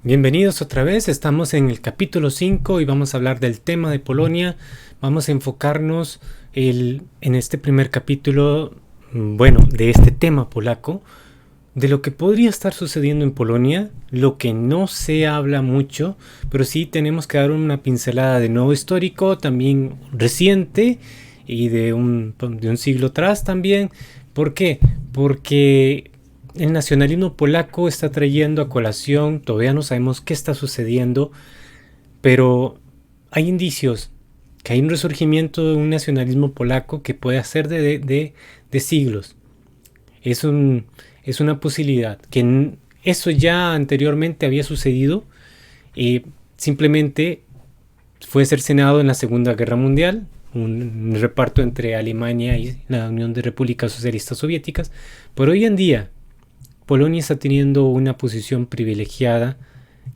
Bienvenidos otra vez, estamos en el capítulo 5 y vamos a hablar del tema de Polonia. Vamos a enfocarnos en este primer capítulo, de este tema polaco, de lo que podría estar sucediendo en Polonia, lo que no se habla mucho, pero sí tenemos que dar una pincelada de nuevo histórico, también reciente y de un siglo atrás también. ¿Por qué? Porque el nacionalismo polaco está trayendo a colación, todavía no sabemos qué está sucediendo, pero hay indicios que hay un resurgimiento de un nacionalismo polaco que puede ser de siglos. Es una posibilidad, eso ya anteriormente había sucedido, simplemente fue cercenado en la Segunda Guerra Mundial, un reparto entre Alemania y la Unión de Repúblicas Socialistas Soviéticas, pero hoy en día Polonia está teniendo una posición privilegiada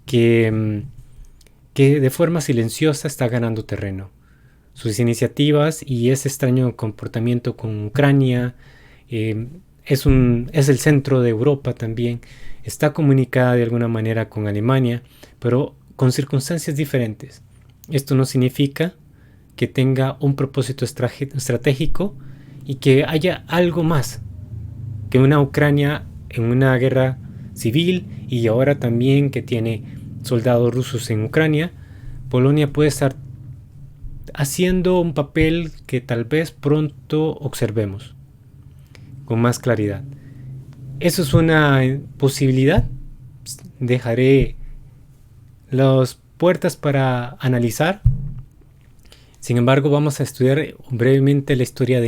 que de forma silenciosa está ganando terreno. Sus iniciativas y ese extraño comportamiento con Ucrania, es el centro de Europa también, está comunicada de alguna manera con Alemania, pero con circunstancias diferentes. Esto no significa que tenga un propósito estratégico y que haya algo más que una Ucrania en una guerra civil y ahora también que tiene soldados rusos en Ucrania. Polonia puede estar haciendo un papel que tal vez pronto observemos con más claridad. Eso es una posibilidad. Dejaré las puertas para analizar. Sin embargo, vamos a estudiar brevemente la historia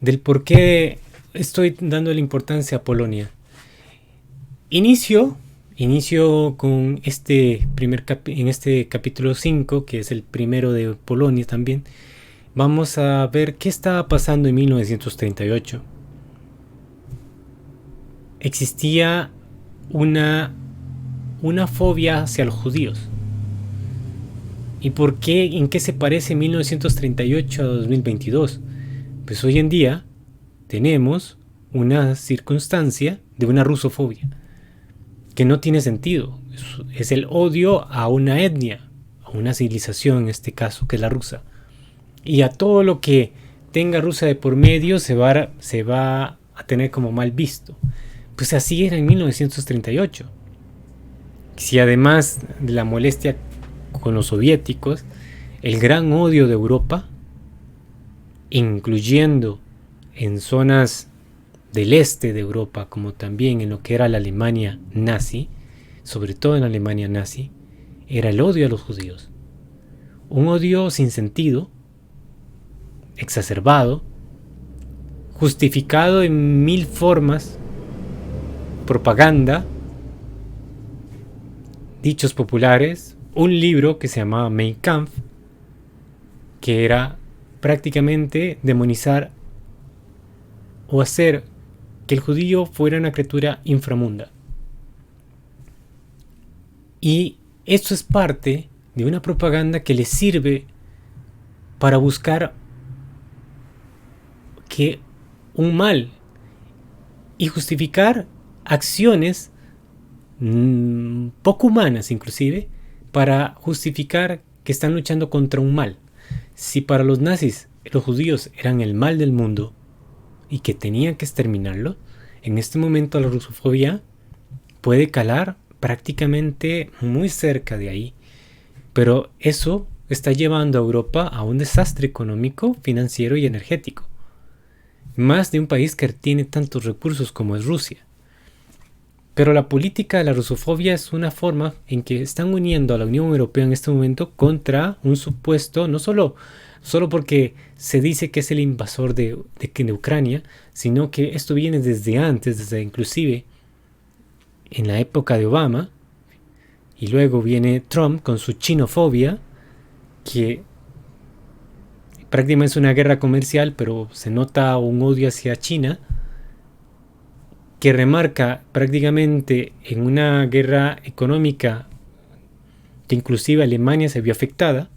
del por qué estoy dando la importancia a Polonia. Inicio con en este capítulo 5, que es el primero de Polonia también. Vamos a ver qué estaba pasando en 1938. Existía una fobia hacia los judíos. ¿Y por qué? ¿En qué se parece 1938 a 2022? Pues hoy en día tenemos una circunstancia de una rusofobia que no tiene sentido. Es el odio a una etnia, a una civilización en este caso, que es la rusa. Y a todo lo que tenga Rusia de por medio se va a tener como mal visto. Pues así era en 1938. Si además de la molestia con los soviéticos, el gran odio de Europa, incluyendo en zonas del este de Europa, como también en lo que era la Alemania nazi, sobre todo en la Alemania nazi, era el odio a los judíos. Un odio sin sentido, exacerbado, justificado en mil formas, propaganda, dichos populares, un libro que se llamaba Mein Kampf, que era prácticamente demonizar o hacer que el judío fuera una criatura inframunda. Y esto es parte de una propaganda que le sirve para buscar que un mal y justificar acciones poco humanas inclusive, para justificar que están luchando contra un mal. Si para los nazis los judíos eran el mal del mundo y que tenían que exterminarlo, en este momento la rusofobia puede calar prácticamente muy cerca de ahí. Pero eso está llevando a Europa a un desastre económico, financiero y energético. Más de un país que tiene tantos recursos como es Rusia. Pero la política de la rusofobia es una forma en que están uniendo a la Unión Europea en este momento contra un supuesto, no solo porque se dice que es el invasor de Ucrania, sino que esto viene desde antes, desde inclusive en la época de Obama, y luego viene Trump con su chinofobia, que prácticamente es una guerra comercial, pero se nota un odio hacia China, que remarca prácticamente en una guerra económica que inclusive Alemania se vio afectada,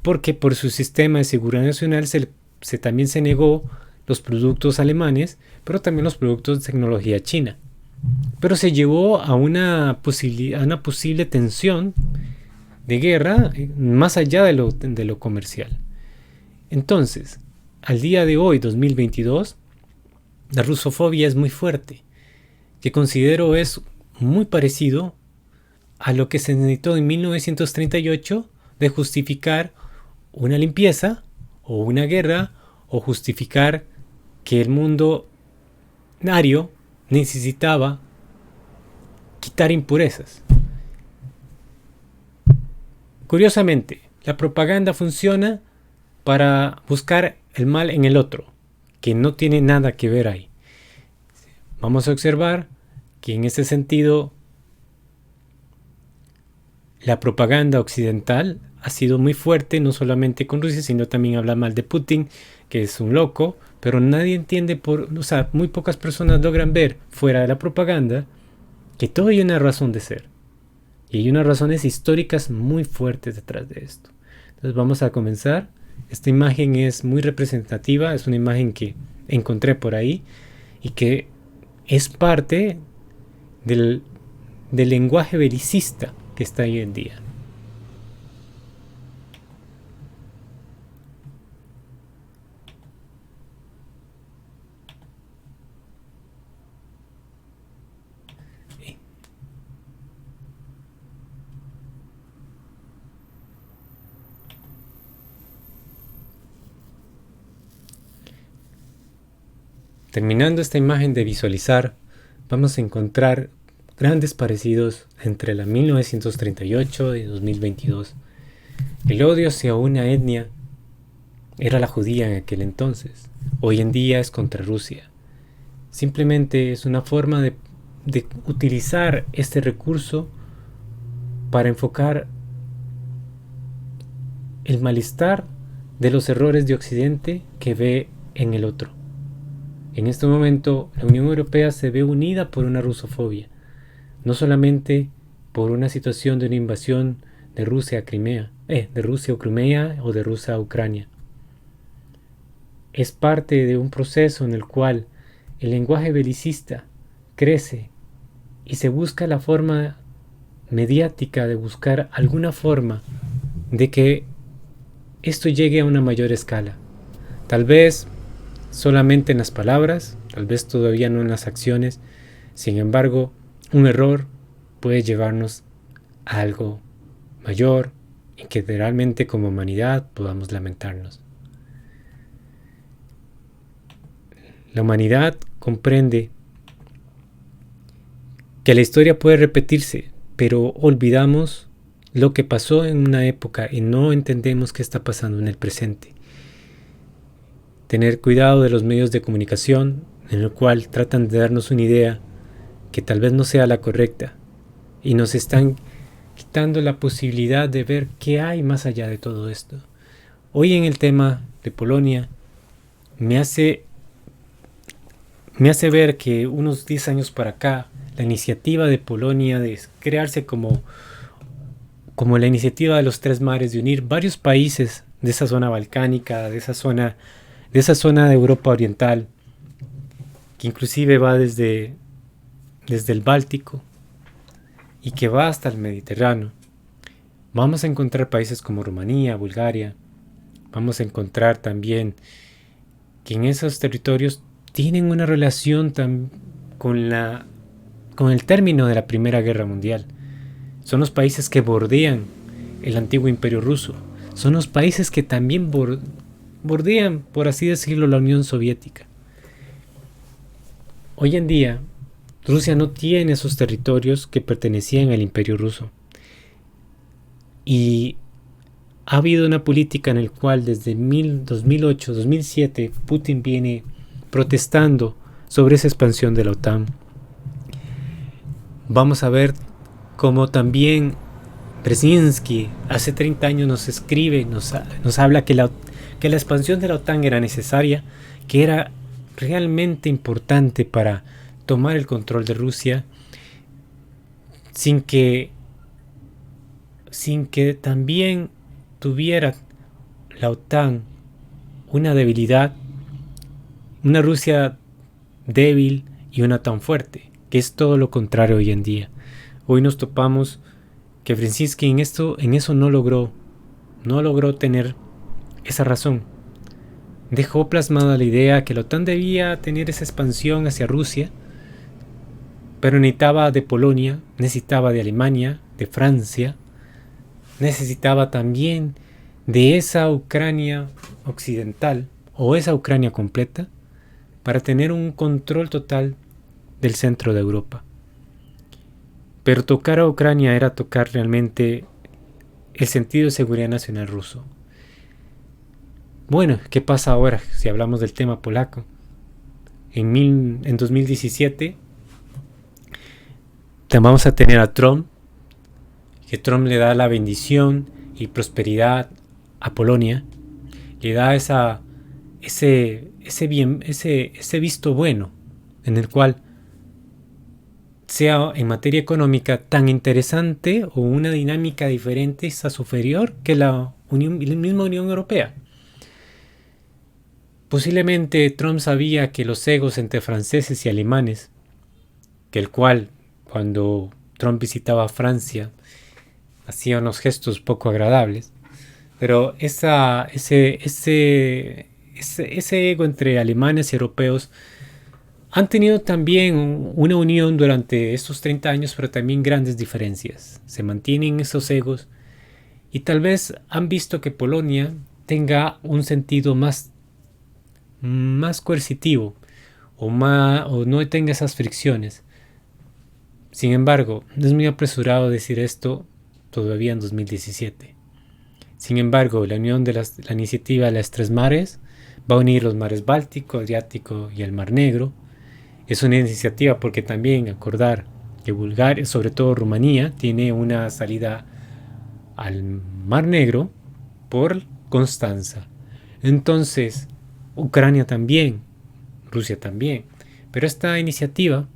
porque por su sistema de seguridad nacional también se negó los productos alemanes, pero también los productos de tecnología china. pero se llevó a una posible tensión de guerra más allá de lo comercial. Entonces, al día de hoy, 2022, la rusofobia es muy fuerte, que considero es muy parecido a lo que se necesitó en 1938 de justificar una limpieza o una guerra o justificar que el mundo ario necesitaba quitar impurezas. Curiosamente, la propaganda funciona para buscar el mal en el otro, que no tiene nada que ver ahí. Vamos a observar que en ese sentido la propaganda occidental ha sido muy fuerte, no solamente con Rusia, sino también habla mal de Putin, que es un loco, pero nadie entiende, muy pocas personas logran ver fuera de la propaganda que todo hay una razón de ser. Y hay unas razones históricas muy fuertes detrás de esto. Entonces vamos a comenzar. Esta imagen es muy representativa, es una imagen que encontré por ahí y que es parte del lenguaje belicista que está hoy en día. Terminando esta imagen de visualizar, vamos a encontrar grandes parecidos entre la 1938 y 2022. El odio hacia una etnia era la judía en aquel entonces. Hoy en día es contra Rusia. Simplemente es una forma de utilizar este recurso para enfocar el malestar de los errores de Occidente que ve en el otro. En este momento, la Unión Europea se ve unida por una rusofobia, no solamente por una situación de una invasión de Rusia a Crimea, de Rusia a Crimea o de Rusia a Ucrania. Es parte de un proceso en el cual el lenguaje belicista crece y se busca la forma mediática de buscar alguna forma de que esto llegue a una mayor escala. Tal vez solamente en las palabras, tal vez todavía no en las acciones. Sin embargo, un error puede llevarnos a algo mayor y que realmente como humanidad podamos lamentarnos. La humanidad comprende que la historia puede repetirse, pero olvidamos lo que pasó en una época y no entendemos qué está pasando en el presente. Tener cuidado de los medios de comunicación en el cual tratan de darnos una idea que tal vez no sea la correcta y nos están quitando la posibilidad de ver qué hay más allá de todo esto. Hoy en el tema de Polonia me hace ver que unos 10 años para acá la iniciativa de Polonia de crearse como la iniciativa de los tres mares, de unir varios países de esa zona balcánica, de esa zona de Europa Oriental, que inclusive va desde el Báltico y que va hasta el Mediterráneo. Vamos a encontrar países como Rumanía, Bulgaria. Vamos a encontrar también que en esos territorios tienen una relación con el término de la Primera Guerra Mundial. Son los países que bordean el antiguo Imperio Ruso. Son los países que también bordean, por así decirlo, la Unión Soviética. Hoy en día, Rusia no tiene esos territorios que pertenecían al Imperio Ruso. Y ha habido una política en la cual desde 2008, 2007, Putin viene protestando sobre esa expansión de la OTAN. Vamos a ver cómo también Brzezinski hace 30 años nos escribe, nos habla que la expansión de la OTAN era necesaria, que era realmente importante para tomar el control de Rusia sin que también tuviera la OTAN una debilidad, una Rusia débil y una OTAN fuerte. que es todo lo contrario hoy en día. Hoy nos topamos que Brzezinski en eso no logró tener esa razón. Dejó plasmada la idea que la OTAN debía tener esa expansión hacia Rusia, pero necesitaba de Polonia, necesitaba de Alemania, de Francia, necesitaba también de esa Ucrania occidental o esa Ucrania completa para tener un control total del centro de Europa. Pero tocar a Ucrania era tocar realmente el sentido de seguridad nacional ruso. Bueno, ¿qué pasa ahora si hablamos del tema polaco? En 2017 vamos a tener a Trump, que Trump le da la bendición y prosperidad a Polonia, le da ese visto bueno en el cual sea en materia económica tan interesante o una dinámica diferente, está superior que la misma Unión Europea. Posiblemente Trump sabía que los egos entre franceses y alemanes, que el cual cuando Trump visitaba Francia hacía unos gestos poco agradables, pero ese ego entre alemanes y europeos han tenido también una unión durante estos 30 años, pero también grandes diferencias. Se mantienen esos egos y tal vez han visto que Polonia tenga un sentido más coercitivo o no tenga esas fricciones. Sin embargo, no es muy apresurado decir esto todavía en 2017. Sin embargo, la iniciativa de las Tres Mares va a unir los mares Báltico, Adriático y el Mar Negro. Es una iniciativa porque también acordar que Bulgaria, sobre todo Rumanía, tiene una salida al Mar Negro por Constanza. Entonces, Ucrania también, Rusia también. Pero esta iniciativa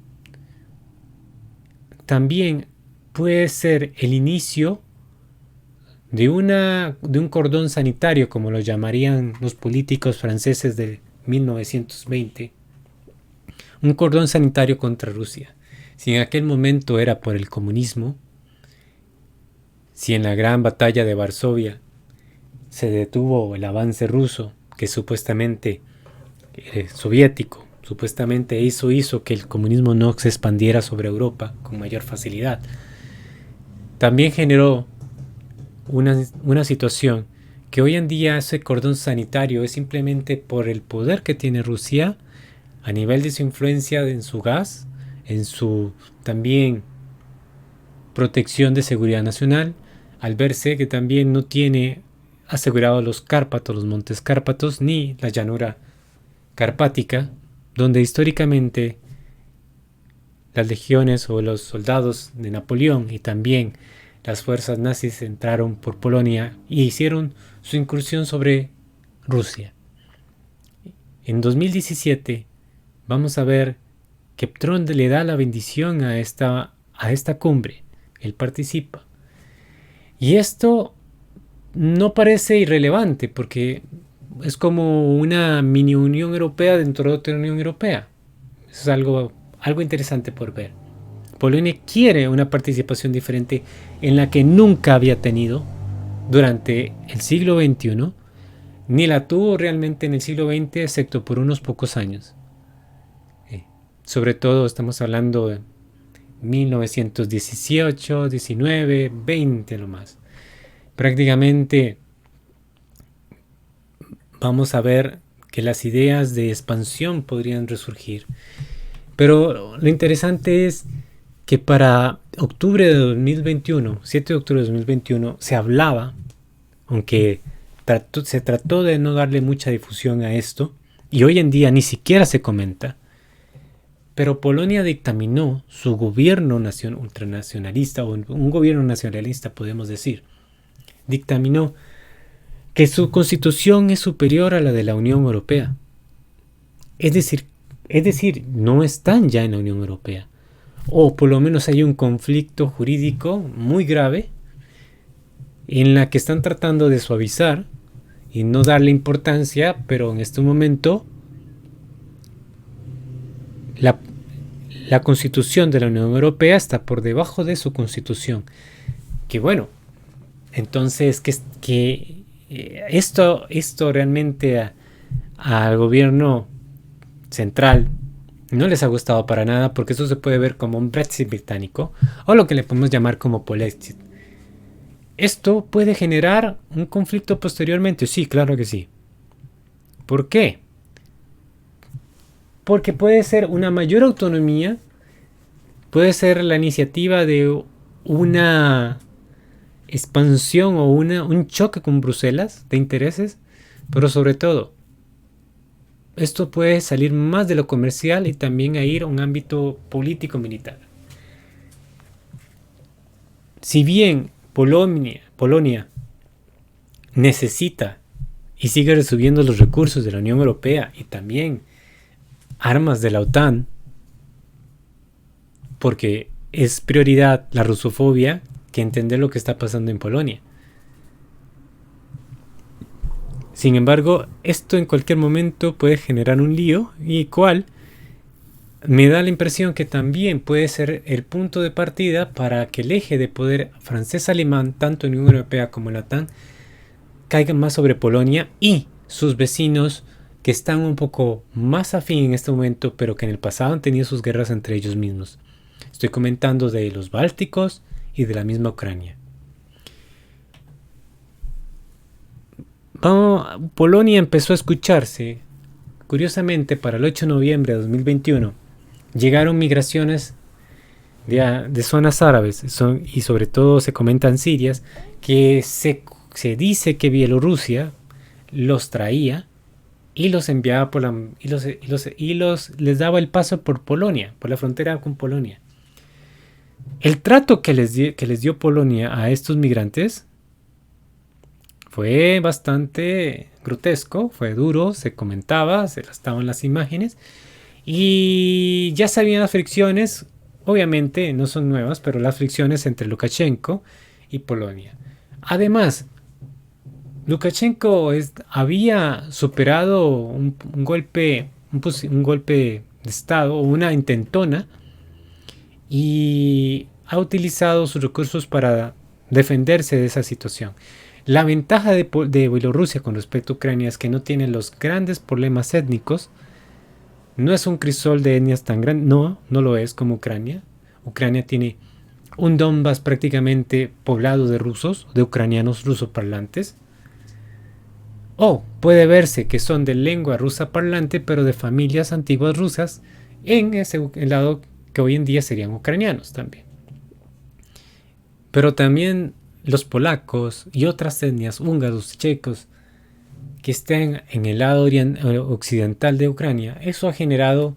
también puede ser el inicio de un cordón sanitario, como lo llamarían los políticos franceses de 1920. Un cordón sanitario contra Rusia. Si en aquel momento era por el comunismo, si en la gran batalla de Varsovia se detuvo el avance ruso, que supuestamente soviético, supuestamente hizo que el comunismo no se expandiera sobre Europa con mayor facilidad, también generó una situación que hoy en día ese cordón sanitario es simplemente por el poder que tiene Rusia a nivel de su influencia en su gas, en su también protección de seguridad nacional, al verse que también no tiene asegurado los Cárpatos, los montes Cárpatos, ni la llanura carpática, donde históricamente las legiones o los soldados de Napoleón y también las fuerzas nazis entraron por Polonia y hicieron su incursión sobre Rusia. En 2017 vamos a ver que Trump le da la bendición a esta cumbre. Él participa. Y esto no parece irrelevante porque es como una mini Unión Europea dentro de otra Unión Europea. Eso es algo interesante por ver. Polonia quiere una participación diferente en la que nunca había tenido durante el siglo XXI, ni la tuvo realmente en el siglo XX, excepto por unos pocos años. Sobre todo estamos hablando de 1918, 19, 20 nomás. Prácticamente vamos a ver que las ideas de expansión podrían resurgir. Pero lo interesante es que para octubre de 2021, 7 de octubre de 2021, se hablaba, aunque se trató de no darle mucha difusión a esto, y hoy en día ni siquiera se comenta, pero Polonia dictaminó su gobierno ultranacionalista, o un gobierno nacionalista podemos decir, dictaminó que su constitución es superior a la de la Unión Europea. Es decir, no están ya en la Unión Europea. O por lo menos hay un conflicto jurídico muy grave en la que están tratando de suavizar y no darle importancia, pero en este momento la constitución de la Unión Europea está por debajo de su constitución. Que bueno, entonces esto realmente al gobierno central no les ha gustado para nada, porque eso se puede ver como un Brexit británico, o lo que le podemos llamar como Polexit. ¿Esto puede generar un conflicto posteriormente? Sí, claro que sí. ¿Por qué? Porque puede ser una mayor autonomía, puede ser la iniciativa de una expansión o un choque con Bruselas de intereses, pero sobre todo, esto puede salir más de lo comercial y también a ir a un ámbito político-militar. Si bien Polonia necesita y sigue recibiendo los recursos de la Unión Europea y también armas de la OTAN, porque es prioridad la rusofobia que entender lo que está pasando en Polonia. Sin embargo, esto en cualquier momento puede generar un lío, y cual me da la impresión que también puede ser el punto de partida para que el eje de poder francés-alemán, tanto en la Unión Europea como en la OTAN, caiga más sobre Polonia y sus vecinos, que están un poco más afín en este momento, pero que en el pasado han tenido sus guerras entre ellos mismos. Estoy comentando de los bálticos y de la misma Ucrania. Polonia empezó a escucharse. Curiosamente, para el 8 de noviembre de 2021, llegaron migraciones de zonas árabes, y sobre todo se comentan sirias, que se dice que Bielorrusia los traía y los enviaba por les daba el paso por Polonia, por la frontera con Polonia. El trato que les dio Polonia a estos migrantes fue bastante grotesco, fue duro, se comentaba, se estaban las imágenes, y ya sabían las fricciones, obviamente no son nuevas, pero las fricciones entre Lukashenko y Polonia. Además, Lukashenko había superado un golpe de Estado, o una intentona, y ha utilizado sus recursos para defenderse de esa situación. La ventaja de Bielorrusia con respecto a Ucrania es que no tiene los grandes problemas étnicos. No es un crisol de etnias tan grande, no lo es como Ucrania. Ucrania tiene un Donbass prácticamente poblado de rusos, de ucranianos rusoparlantes. O puede verse que son de lengua rusa parlante, pero de familias antiguas rusas, en ese lado que hoy en día serían ucranianos también. Pero también los polacos y otras etnias, húngaros, checos, que estén en el lado occidental de Ucrania, eso ha generado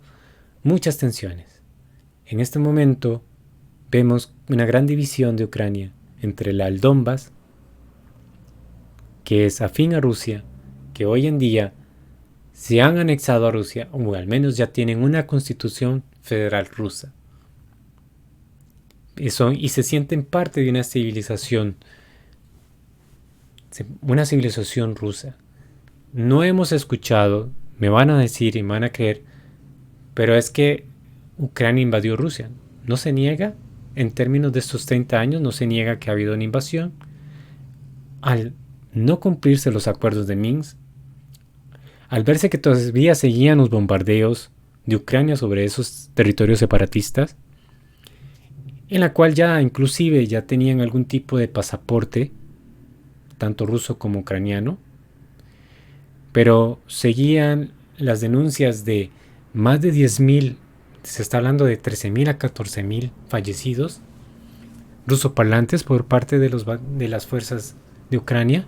muchas tensiones. En este momento vemos una gran división de Ucrania entre el Donbass, que es afín a Rusia, que hoy en día se han anexado a Rusia, o al menos ya tienen una constitución federal rusa. Y se sienten parte de una civilización rusa. No hemos escuchado, me van a decir y me van a creer, pero es que Ucrania invadió Rusia. No se niega, en términos de estos 30 años, no se niega que ha habido una invasión. Al no cumplirse los acuerdos de Minsk, al verse que todavía seguían los bombardeos de Ucrania sobre esos territorios separatistas, en la cual ya inclusive ya tenían algún tipo de pasaporte, tanto ruso como ucraniano, pero seguían las denuncias de más de 10.000, se está hablando de 13.000 a 14.000 fallecidos rusoparlantes por parte de las fuerzas de Ucrania,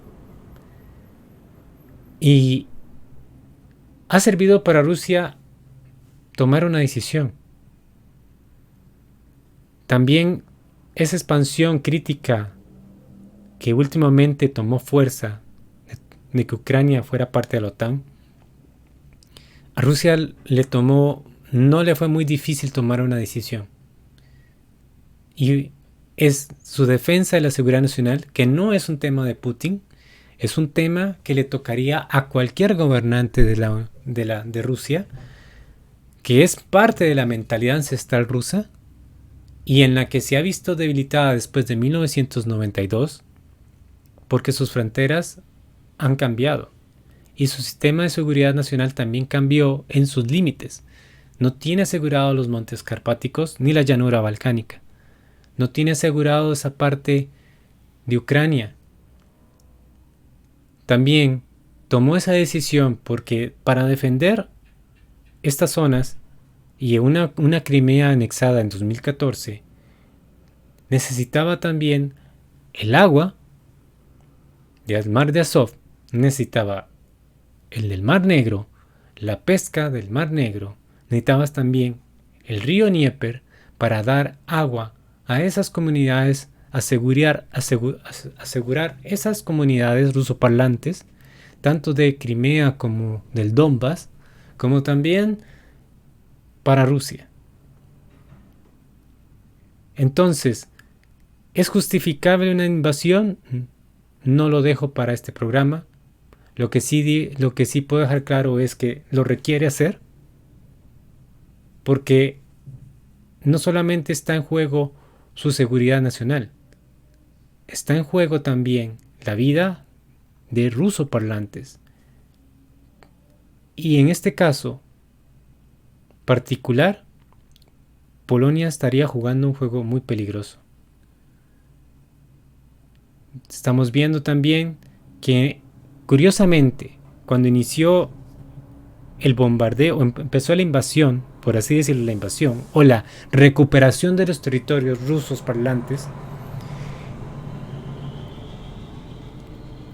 y ha servido para Rusia tomar una decisión. También esa expansión crítica que últimamente tomó fuerza de que Ucrania fuera parte de la OTAN, a Rusia no le fue muy difícil tomar una decisión. Y es su defensa de la seguridad nacional, que no es un tema de Putin, es un tema que le tocaría a cualquier gobernante de Rusia, que es parte de la mentalidad ancestral rusa y en la que se ha visto debilitada después de 1992 porque sus fronteras han cambiado y su sistema de seguridad nacional también cambió en sus límites. No tiene asegurado los montes carpáticos ni la llanura balcánica. No tiene asegurado esa parte de Ucrania. También tomó esa decisión porque para defender estas zonas y una Crimea anexada en 2014, necesitaba también el agua del mar de Azov, necesitaba el del Mar Negro, la pesca del Mar Negro, necesitabas también el río Dnieper para dar agua a esas comunidades, asegurar esas comunidades rusoparlantes, tanto de Crimea como del Donbass, como también para Rusia. Entonces, ¿es justificable una invasión? No lo dejo para este programa. Lo que sí puedo dejar claro es que lo requiere hacer, porque no solamente está en juego su seguridad nacional, está en juego también la vida de rusoparlantes. Y en este caso particular, Polonia estaría jugando un juego muy peligroso. Estamos viendo también que, curiosamente, cuando inició el bombardeo, empezó la invasión, por así decirlo, la invasión, o la recuperación de los territorios rusos parlantes,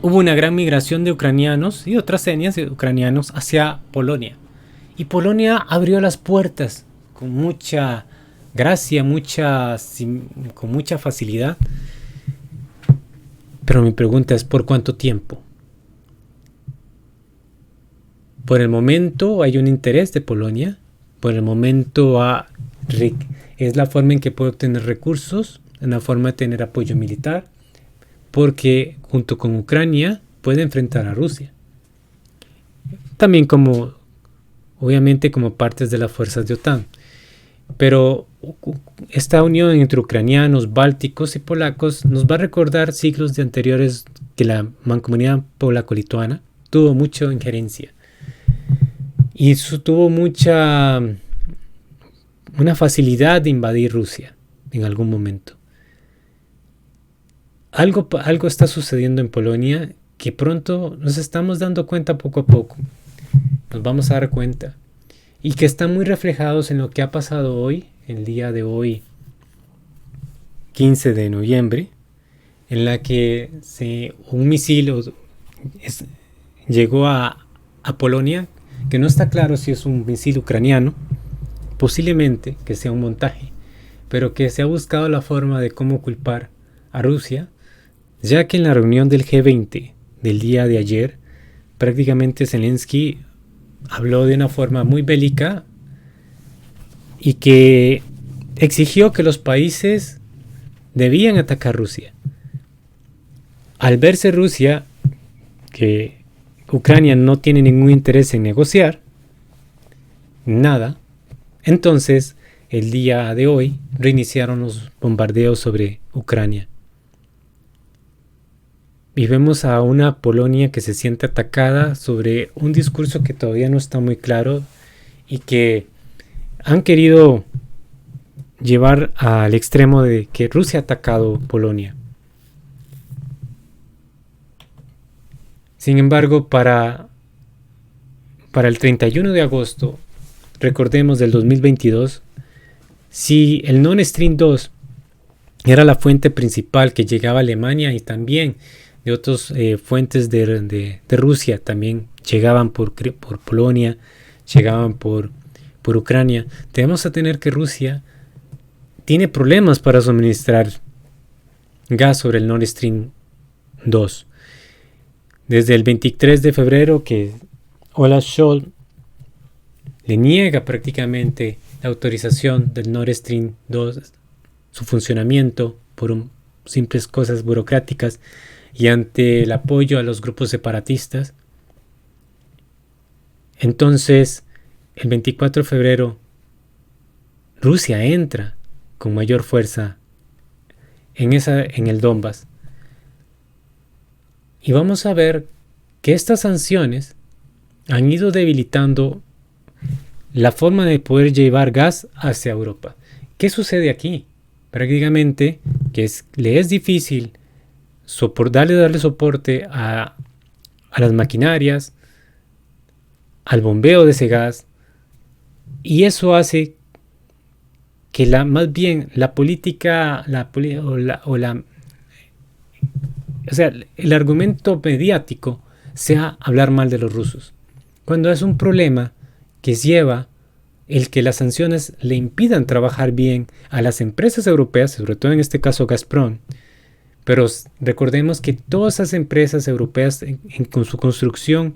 hubo una gran migración de ucranianos y otras etnias de ucranianos hacia Polonia. Y Polonia abrió las puertas con mucha gracia, con mucha facilidad. Pero mi pregunta es, ¿por cuánto tiempo? Por el momento hay un interés de Polonia. Por el momento es la forma en que puede obtener recursos, una forma de tener apoyo militar, porque junto con Ucrania puede enfrentar a Rusia. También obviamente como partes de las fuerzas de OTAN. Pero esta unión entre ucranianos, bálticos y polacos nos va a recordar siglos de anteriores que la mancomunidad polaco-lituana tuvo mucha injerencia y tuvo una facilidad de invadir Rusia en algún momento. Algo está sucediendo en Polonia que pronto nos estamos dando cuenta poco a poco. Nos vamos a dar cuenta. Y que están muy reflejados en lo que ha pasado hoy, el día de hoy, 15 de noviembre, en la que un misil llegó a Polonia, que no está claro si es un misil ucraniano, posiblemente que sea un montaje, pero que se ha buscado la forma de cómo culpar a Rusia, ya que en la reunión del G20 del día de ayer, prácticamente Zelensky habló de una forma muy bélica y que exigió que los países debían atacar Rusia. Al verse Rusia que Ucrania no tiene ningún interés en negociar nada, entonces el día de hoy reiniciaron los bombardeos sobre Ucrania. Y vemos a una Polonia que se siente atacada sobre un discurso que todavía no está muy claro y que han querido llevar al extremo de que Rusia ha atacado Polonia. Sin embargo, para el 31 de agosto, recordemos del 2022, si el Nord Stream 2 era la fuente principal que llegaba a Alemania y también de otras fuentes de Rusia también llegaban por Polonia, llegaban por Ucrania. Tenemos a tener que Rusia tiene problemas para suministrar gas sobre el Nord Stream 2. Desde el 23 de febrero que Olaf Scholz le niega prácticamente la autorización del Nord Stream 2, su funcionamiento por simples cosas burocráticas, y ante el apoyo a los grupos separatistas. Entonces el 24 de febrero Rusia entra con mayor fuerza en el Donbass. Y vamos a ver que estas sanciones han ido debilitando la forma de poder llevar gas hacia Europa. ¿Qué sucede aquí? Prácticamente que le es difícil darle soporte a las maquinarias, al bombeo de ese gas, y eso hace que más bien la política, o sea, el argumento mediático sea hablar mal de los rusos, cuando es un problema que lleva el que las sanciones le impidan trabajar bien a las empresas europeas, sobre todo en este caso Gazprom. Pero recordemos que todas esas empresas europeas con su construcción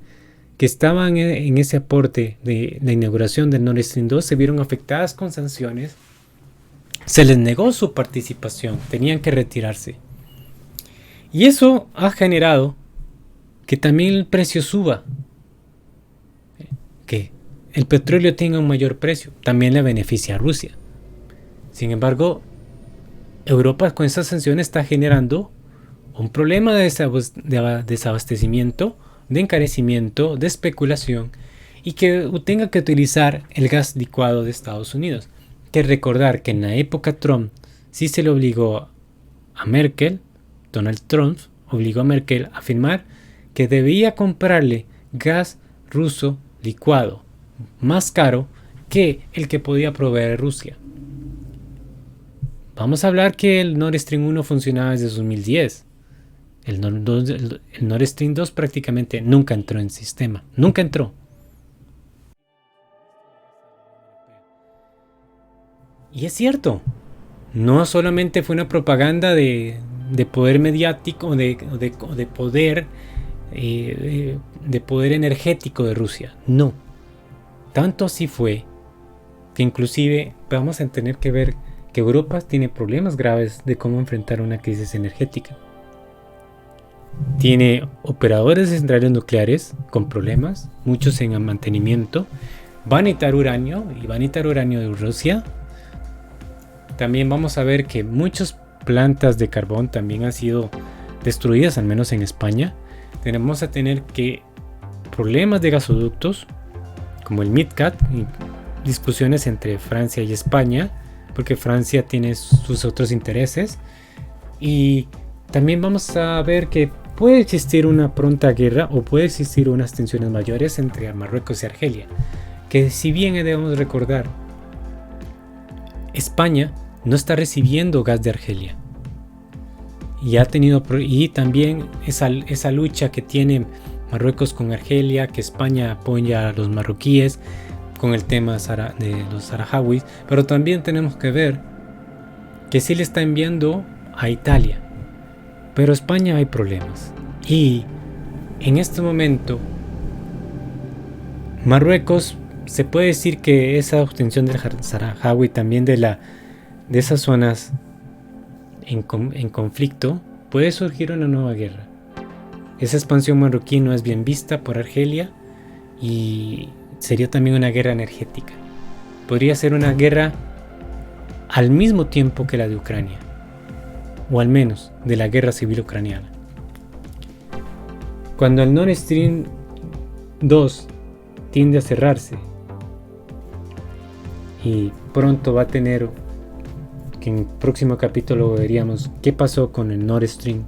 que estaban en ese aporte de la inauguración del Nord Stream 2 se vieron afectadas con sanciones. Se les negó su participación, tenían que retirarse. Y eso ha generado que también el precio suba, que el petróleo tenga un mayor precio, también le beneficia a Rusia. Sin embargo, Europa con esas sanciones está generando un problema de desabastecimiento, de encarecimiento, de especulación, y que tenga que utilizar el gas licuado de Estados Unidos. Que recordar que en la época Trump sí se le obligó a Merkel, Donald Trump obligó a Merkel a afirmar que debía comprarle gas ruso licuado más caro que el que podía proveer Rusia. Vamos a hablar que el Nord Stream 1 funcionaba desde 2010. El Nord Stream 2 prácticamente nunca entró en sistema. Nunca entró. Y es cierto. No solamente fue una propaganda de poder mediático, de poder energético de Rusia. No. Tanto así fue que inclusive vamos a tener que ver que Europa tiene problemas graves de cómo enfrentar una crisis energética. Tiene operadores de centrales nucleares con problemas, muchos en mantenimiento. Van a necesitar uranio y van a necesitar uranio de Rusia. También vamos a ver que muchas plantas de carbón también han sido destruidas, al menos en España. Tenemos a tener que problemas de gasoductos, como el MidCat, y discusiones entre Francia y España, porque Francia tiene sus otros intereses. Y también vamos a ver que puede existir una pronta guerra o puede existir unas tensiones mayores entre Marruecos y Argelia. Que si bien debemos recordar, España no está recibiendo gas de Argelia. Y también esa lucha que tiene Marruecos con Argelia, que España apoya a los marroquíes con el tema de los saharauis, pero también tenemos que ver que sí le está enviando a Italia, pero España hay problemas. Y en este momento Marruecos, se puede decir que esa obtención del saharaui, también de esas zonas en conflicto, puede surgir una nueva guerra. Esa expansión marroquí no es bien vista por Argelia y sería también una guerra energética. Podría ser una guerra al mismo tiempo que la de Ucrania, o al menos de la guerra civil ucraniana. Cuando el Nord Stream 2 tiende a cerrarse y pronto va a tener, que en el próximo capítulo veríamos qué pasó con el Nord Stream,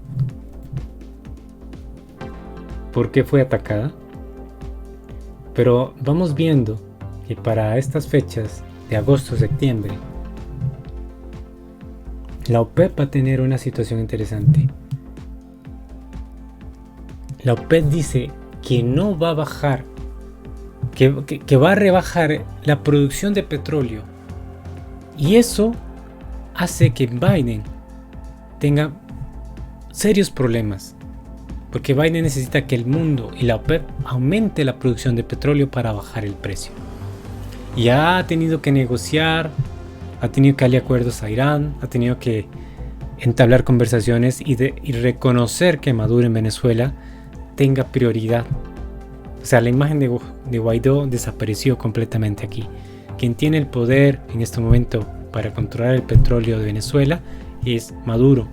por qué fue atacada, pero vamos viendo que para estas fechas de agosto-septiembre la OPEP va a tener una situación interesante. La OPEP dice que no va a bajar, que va a rebajar la producción de petróleo, y eso hace que Biden tenga serios problemas, porque Biden necesita que el mundo y la OPEP aumente la producción de petróleo para bajar el precio. Y ha tenido que negociar, ha tenido que darle acuerdos a Irán, ha tenido que entablar conversaciones y reconocer que Maduro en Venezuela tenga prioridad sea, la imagen de Guaidó desapareció completamente aquí. Quien tiene el poder en este momento para controlar el petróleo de Venezuela es Maduro,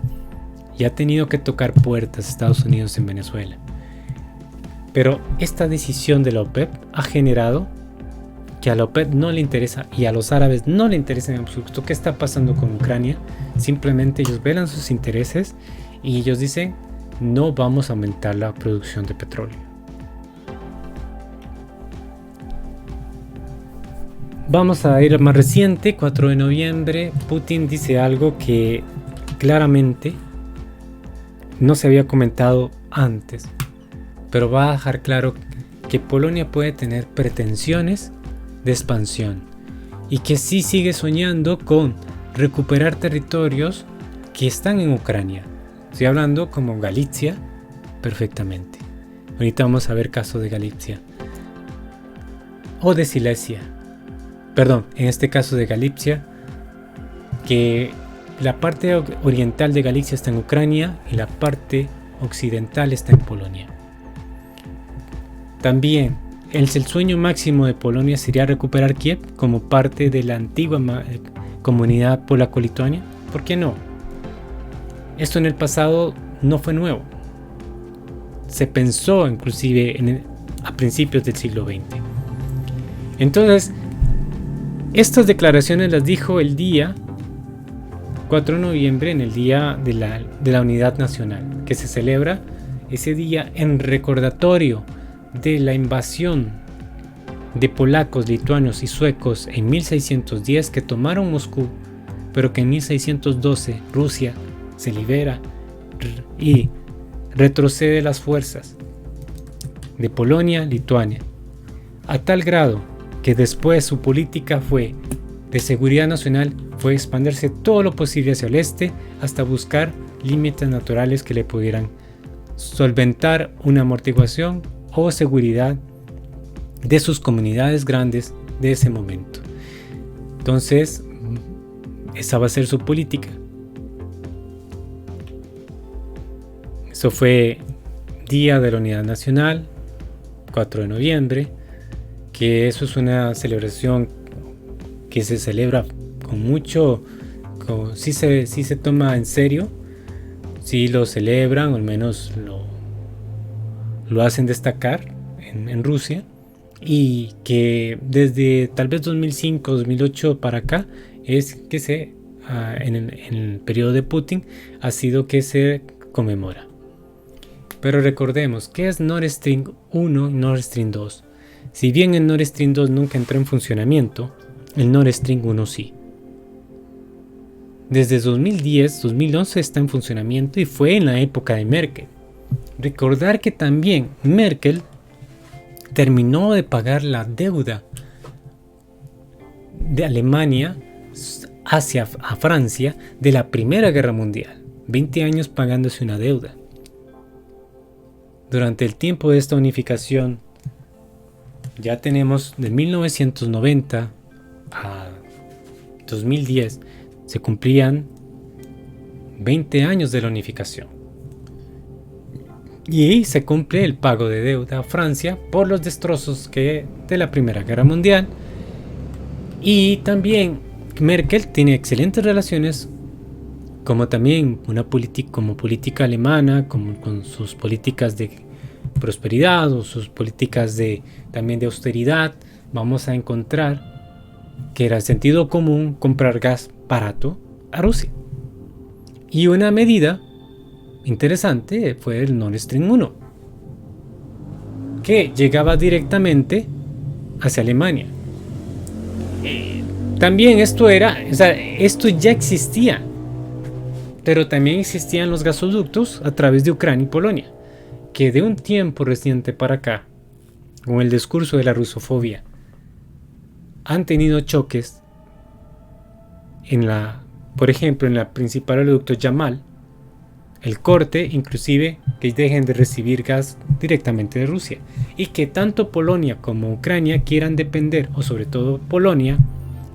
y ha tenido que tocar puertas a Estados Unidos en Venezuela. Pero esta decisión de la OPEP ha generado que a la OPEP no le interesa, y a los árabes no le interesa en absoluto qué está pasando con Ucrania. Simplemente ellos velan sus intereses y ellos dicen: no vamos a aumentar la producción de petróleo. Vamos a ir más reciente, 4 de noviembre. Putin dice algo que claramente no se había comentado antes, pero va a dejar claro que Polonia puede tener pretensiones de expansión y que sí sigue soñando con recuperar territorios que están en Ucrania. Estoy hablando como Galicia perfectamente. Ahorita vamos a ver casos de Galicia o de Silesia. Perdón, en este caso de Galicia, que la parte oriental de Galicia está en Ucrania y la parte occidental está en Polonia. También el sueño máximo de Polonia sería recuperar Kiev como parte de la antigua comunidad polaco-lituania. ¿Por qué no? Esto en el pasado no fue nuevo. Se pensó inclusive a principios del siglo XX. Entonces, estas declaraciones las dijo el día 4 de noviembre, en el Día de la Unidad Nacional, que se celebra ese día en recordatorio de la invasión de polacos, lituanos y suecos en 1610, que tomaron Moscú, pero que en 1612 Rusia se libera y retrocede las fuerzas de Polonia, Lituania, a tal grado que después su política de seguridad nacional fue expandirse todo lo posible hacia el este hasta buscar límites naturales que le pudieran solventar una amortiguación o seguridad de sus comunidades grandes de ese momento. Entonces, esa va a ser su política. Eso fue Día de la Unidad Nacional, 4 de noviembre, que eso es una celebración que se celebra con mucho, sí se toma en serio, sí lo celebran, o al menos lo hacen destacar en Rusia, y que desde tal vez 2005, 2008 para acá es que en el periodo de Putin ha sido que se conmemora. Pero recordemos, ¿qué es Nord Stream 1 y Nord Stream 2? Si bien el Nord Stream 2 nunca entró en funcionamiento, el Nord Stream 1 sí. Desde 2010, 2011 está en funcionamiento y fue en la época de Merkel. Recordar que también Merkel terminó de pagar la deuda de Alemania hacia a Francia de la Primera Guerra Mundial. 20 años pagándose una deuda. Durante el tiempo de esta unificación, ya tenemos de 1990 a 2010, se cumplían 20 años de la unificación. Y se cumple el pago de deuda a Francia por los destrozos de la Primera Guerra Mundial. Y también Merkel tiene excelentes relaciones, como también como política alemana, como con sus políticas de prosperidad o sus políticas también de austeridad. Vamos a encontrar que era sentido común comprar gas barato a Rusia. Y una medida interesante fue el Nord Stream 1, que llegaba directamente hacia Alemania. También esto ya existía, pero también existían los gasoductos a través de Ucrania y Polonia, que de un tiempo reciente para acá, con el discurso de la rusofobia, han tenido choques por ejemplo, en la principal oleoducto Yamal, el corte, inclusive que dejen de recibir gas directamente de Rusia, y que tanto Polonia como Ucrania quieran depender, o sobre todo Polonia,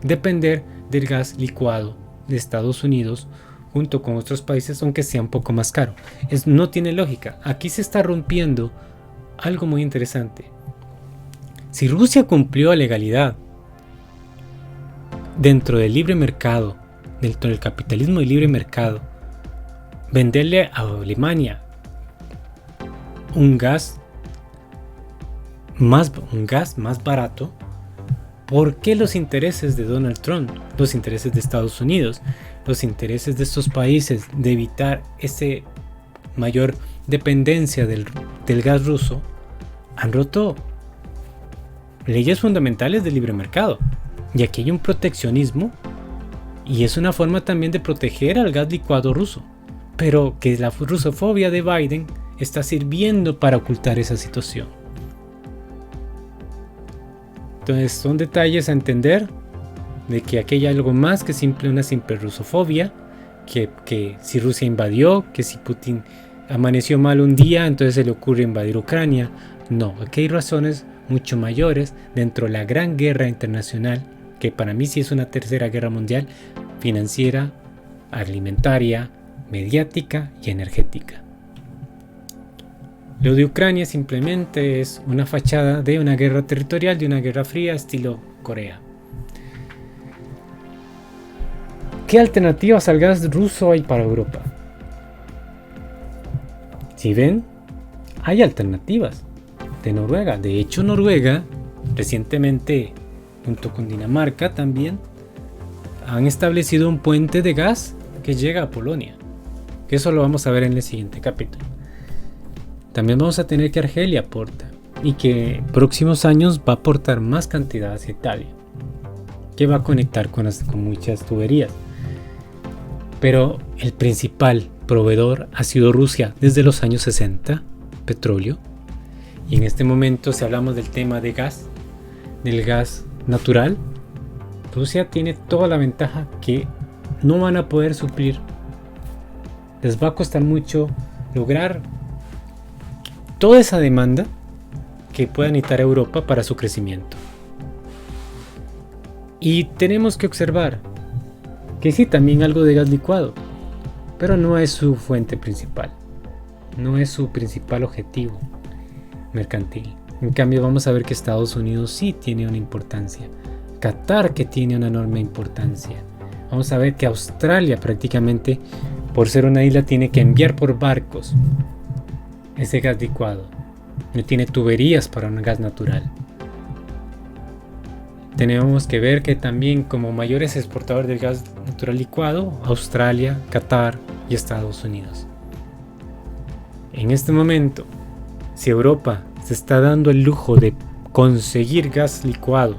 depender del gas licuado de Estados Unidos junto con otros países, aunque sea un poco más caro. No tiene lógica. Aquí se está rompiendo algo muy interesante. Si Rusia cumplió a legalidad dentro del libre mercado, dentro del capitalismo y libre mercado, venderle a Alemania un gas más barato, ¿por qué los intereses de Donald Trump, los intereses de Estados Unidos, los intereses de estos países de evitar esa mayor dependencia del gas ruso han roto leyes fundamentales del libre mercado? Y aquí hay un proteccionismo y es una forma también de proteger al gas licuado ruso, pero que la rusofobia de Biden está sirviendo para ocultar esa situación. Entonces son detalles a entender de que aquí hay algo más que una simple rusofobia, que si Rusia invadió, que si Putin amaneció mal un día, entonces se le ocurre invadir Ucrania. No, aquí hay razones mucho mayores dentro de la gran guerra internacional, que para mí sí es una tercera guerra mundial, financiera, alimentaria, mediática y energética. Lo de Ucrania simplemente es una fachada de una guerra territorial, de una guerra fría estilo Corea. ¿Qué alternativas al gas ruso hay para Europa? Si ven, hay alternativas de Noruega. De hecho, Noruega recientemente, junto con Dinamarca también, han establecido un puente de gas que llega a Polonia. Que eso lo vamos a ver en el siguiente capítulo. También vamos a tener que Argelia aporta, y que próximos años va a aportar más cantidad hacia Italia, que va a conectar con muchas tuberías. Pero el principal proveedor ha sido Rusia desde los años 60, petróleo. Y en este momento, si hablamos del tema de gas, del gas natural, Rusia tiene toda la ventaja que no van a poder suplir. Les va a costar mucho lograr toda esa demanda que pueda necesitar Europa para su crecimiento. Y tenemos que observar que sí, también algo de gas licuado, pero no es su fuente principal, no es su principal objetivo mercantil. En cambio, vamos a ver que Estados Unidos sí tiene una importancia, Qatar que tiene una enorme importancia. Vamos a ver que Australia prácticamente, por ser una isla, tiene que enviar por barcos ese gas licuado. No tiene tuberías para un gas natural. Tenemos que ver que también como mayores exportadores del gas natural licuado, Australia, Qatar y Estados Unidos. En este momento, si Europa se está dando el lujo de conseguir gas licuado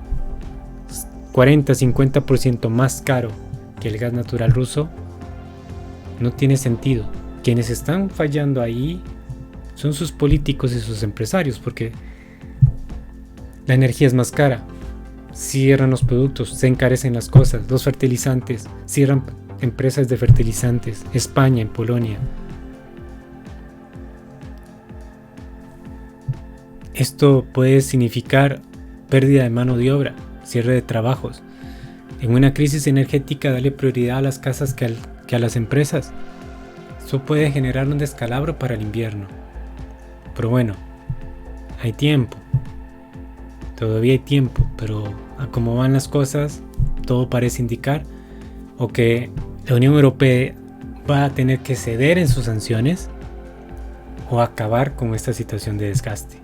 40-50% más caro que el gas natural ruso, no tiene sentido. Quienes están fallando ahí son sus políticos y sus empresarios, porque la energía es más cara, cierran los productos, se encarecen las cosas, los fertilizantes, cierran empresas de fertilizantes, España, en Polonia. Esto puede significar pérdida de mano de obra, cierre de trabajos. En una crisis energética, darle prioridad a las casas que a las empresas. Eso puede generar un descalabro para el invierno. Pero bueno, hay tiempo. Todavía hay tiempo, pero a cómo van las cosas, todo parece indicar o que la Unión Europea va a tener que ceder en sus sanciones o acabar con esta situación de desgaste.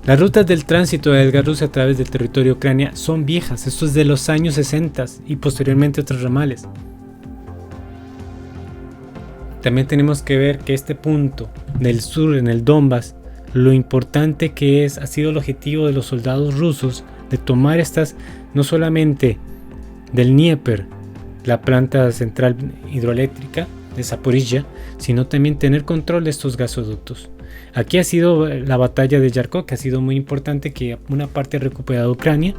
Las rutas del tránsito del gas ruso a través del territorio de Ucrania son viejas, esto es de los años 60 y posteriormente otros ramales. También tenemos que ver que este punto del sur, en el Donbass, lo importante que ha sido el objetivo de los soldados rusos de tomar estas, no solamente del Dnieper, la planta central hidroeléctrica de Zaporizhia, sino también tener control de estos gasoductos. Aquí ha sido la batalla de Yarkov, que ha sido muy importante, que una parte ha recuperado Ucrania,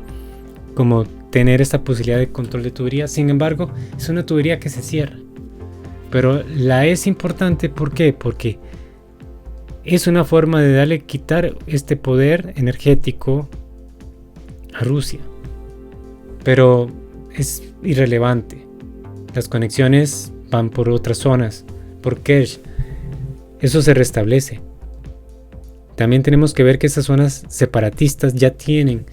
como tener esta posibilidad de control de tubería. Sin embargo, es una tubería que se cierra. Pero la es importante, ¿por qué? Porque es una forma de quitar este poder energético a Rusia. Pero es irrelevante. Las conexiones van por otras zonas, por Kerch. Eso se restablece. También tenemos que ver que esas zonas separatistas ya tienen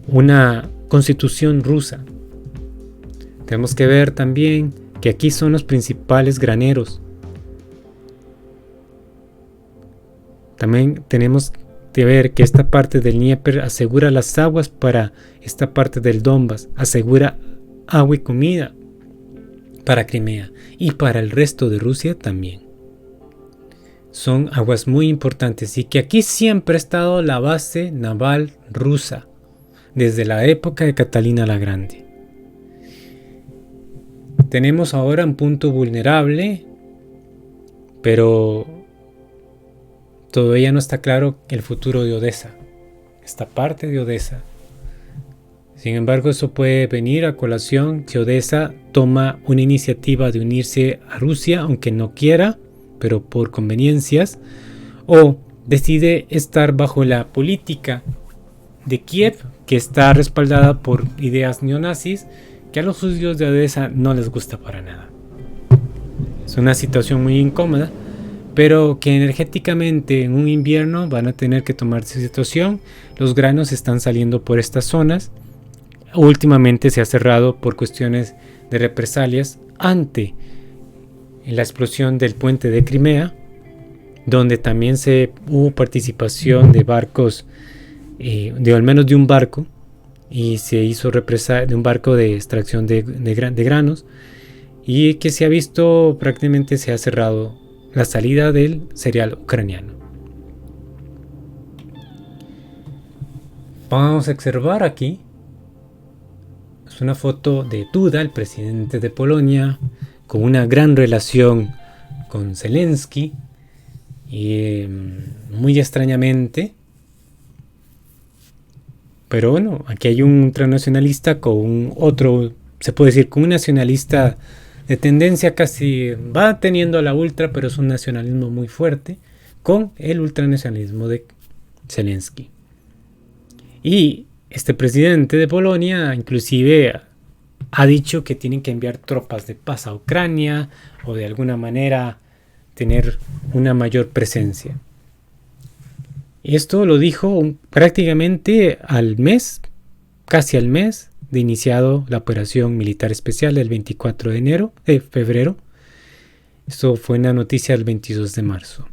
una constitución rusa. Tenemos que ver también que aquí son los principales graneros. También tenemos que ver que esta parte del Dnieper asegura las aguas para esta parte del Donbass, asegura agua y comida para Crimea y para el resto de Rusia también. Son aguas muy importantes y que aquí siempre ha estado la base naval rusa desde la época de Catalina la Grande. Tenemos ahora un punto vulnerable, pero todavía no está claro el futuro de Odessa, esta parte de Odessa. Sin embargo, eso puede venir a colación si Odessa toma una iniciativa de unirse a Rusia, aunque no quiera, pero por conveniencias, o decide estar bajo la política de Kiev, que está respaldada por ideas neonazis, que a los judíos de Odessa no les gusta para nada. Es una situación muy incómoda, pero que energéticamente en un invierno van a tener que tomarse situación. Los granos están saliendo por estas zonas. Últimamente se ha cerrado por cuestiones de represalias ante la explosión del puente de Crimea, donde también hubo participación de barcos, de al menos de un barco, y se hizo represalia de un barco de extracción de granos, y que se ha visto prácticamente se ha cerrado la salida del cereal ucraniano. Vamos a observar aquí, es una foto de Duda, el presidente de Polonia, con una gran relación con Zelensky, y muy extrañamente, pero bueno, aquí hay un ultranacionalista con otro, se puede decir, con un nacionalista de tendencia casi, va teniendo a la ultra, pero es un nacionalismo muy fuerte, con el ultranacionalismo de Zelensky. Y este presidente de Polonia inclusive ha dicho que tienen que enviar tropas de paz a Ucrania o de alguna manera tener una mayor presencia. Esto lo dijo prácticamente al mes, casi al mes de iniciado la operación militar especial del 24 de febrero. Esto fue una noticia del 22 de marzo.